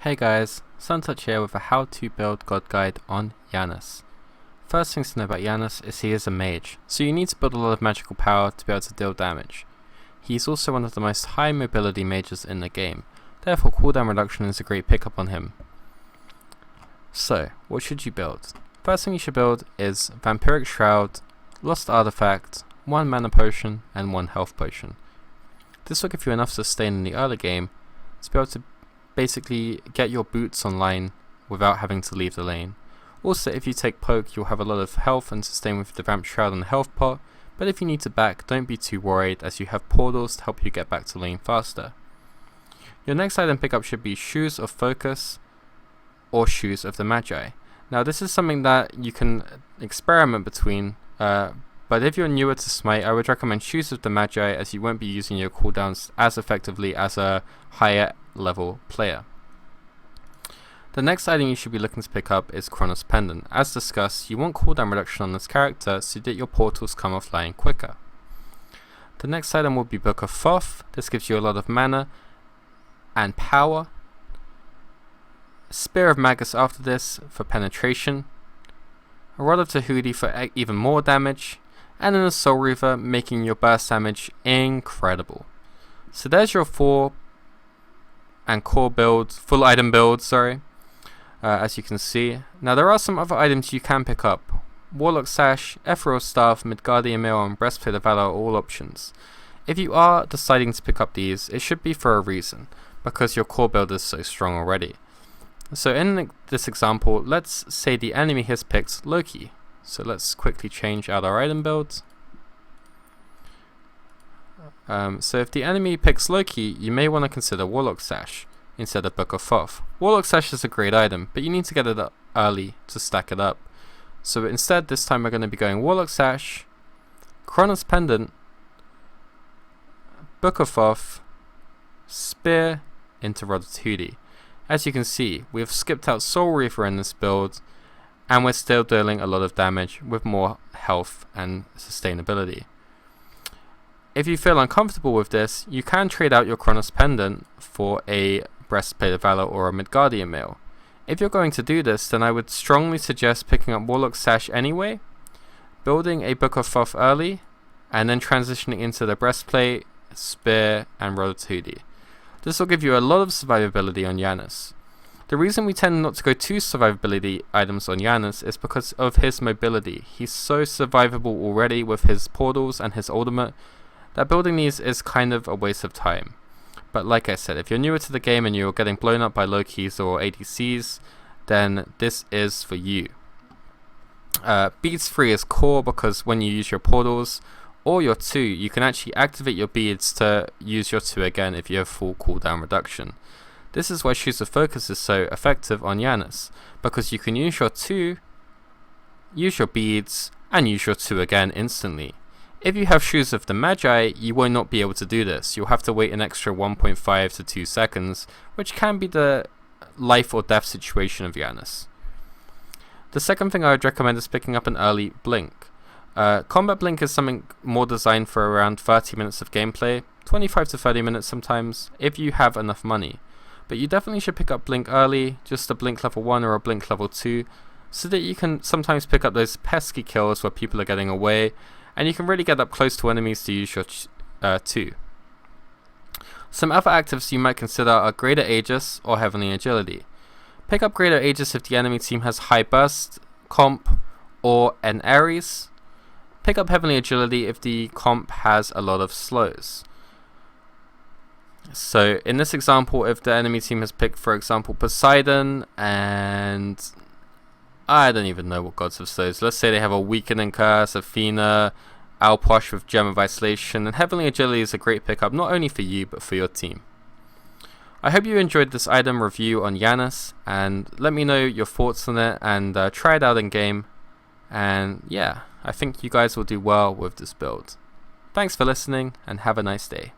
Hey guys, Suntouch here with a how to build god guide on Janus. First things to know about Janus is he is a mage, so you need to build a lot of magical power to be able to deal damage. He's also one of the most high mobility mages in the game, therefore cooldown reduction is a great pickup on him. So, what should you build? First thing you should build is Vampiric Shroud, Lost Artifact, 1 mana potion and 1 health potion. This will give you enough sustain in the early game to be able to basically get your boots online without having to leave the lane. Also, if you take poke, you'll have a lot of health and sustain with the Vamp Shroud and the health pot, but if you need to back, don't be too worried as you have portals to help you get back to lane faster. Your next item pickup should be Shoes of Focus or Shoes of the Magi. Now this is something that you can experiment between, but if you're newer to Smite, I would recommend Shoes of the Magi as you won't be using your cooldowns as effectively as a higher level player. The next item you should be looking to pick up is Chronos Pendant. As discussed, you want cooldown reduction on this character so that your portals come offline quicker. The next item will be Book of Thoth. This gives you a lot of mana and power. Spear of Magus after this for penetration. A Rod of Tahuti for even more damage. And then a Soul Reaver making your burst damage incredible. So there's your full item build, as you can see. Now there are some other items you can pick up. Warlock Sash, Ethereal Staff, Midgardian Mail and Breastplate of Valor are all options. If you are deciding to pick up these, it should be for a reason, because your core build is so strong already. So in this example, let's say the enemy has picked Loki. So let's quickly change out our item build. So if the enemy picks Loki, you may want to consider Warlock Sash instead of Book of Thoth. Warlock Sash is a great item, but you need to get it up early to stack it up. So instead, this time we're going to be going Warlock Sash, Chronos Pendant, Book of Thoth, Spear into Rod of Tahuti. As you can see, we have skipped out Soul Reaver in this build, and we're still dealing a lot of damage with more health and sustainability. If you feel uncomfortable with this, you can trade out your Chronos Pendant for a Breastplate of Valor or a Midgardian Mail. If you're going to do this, then I would strongly suggest picking up Warlock Sash anyway, building a Book of Thoth early, and then transitioning into the Breastplate, Spear, and Rod of Tahuti. This will give you a lot of survivability on Janus. The reason we tend not to go to survivability items on Janus is because of his mobility. He's so survivable already with his portals and his ultimate that building these is kind of a waste of time. But like I said, if you're newer to the game and you're getting blown up by Lokis or ADCs, then this is for you. Beads 3 is core because when you use your portals or your 2, you can actually activate your beads to use your 2 again if you have full cooldown reduction. This is why Shoes of Focus is so effective on Janus, because you can use your 2, use your beads, and use your 2 again instantly. If you have Shoes of the Magi, you will not be able to do this. You'll have to wait an extra 1.5 to 2 seconds, which can be the life or death situation of Janus. The second thing I would recommend is picking up an early Blink. Combat Blink is something more designed for around 30 minutes of gameplay, 25 to 30 minutes sometimes, if you have enough money. But you definitely should pick up Blink early, just a Blink level 1 or a Blink level 2, so that you can sometimes pick up those pesky kills where people are getting away, and you can really get up close to enemies to use your 2. Some other actives you might consider are Greater Aegis or Heavenly Agility. Pick up Greater Aegis if the enemy team has high burst, comp, or an Ares. Pick up Heavenly Agility if the comp has a lot of slows. So in this example, if the enemy team has picked, for example, Poseidon and I don't even know what gods have slows. Let's say they have a Weakening Curse, Athena, Alposh with Gem of Isolation, and Heavenly Agility is a great pickup not only for you but for your team. I hope you enjoyed this item review on Janus, and let me know your thoughts on it and try it out in game. And yeah, I think you guys will do well with this build. Thanks for listening and have a nice day.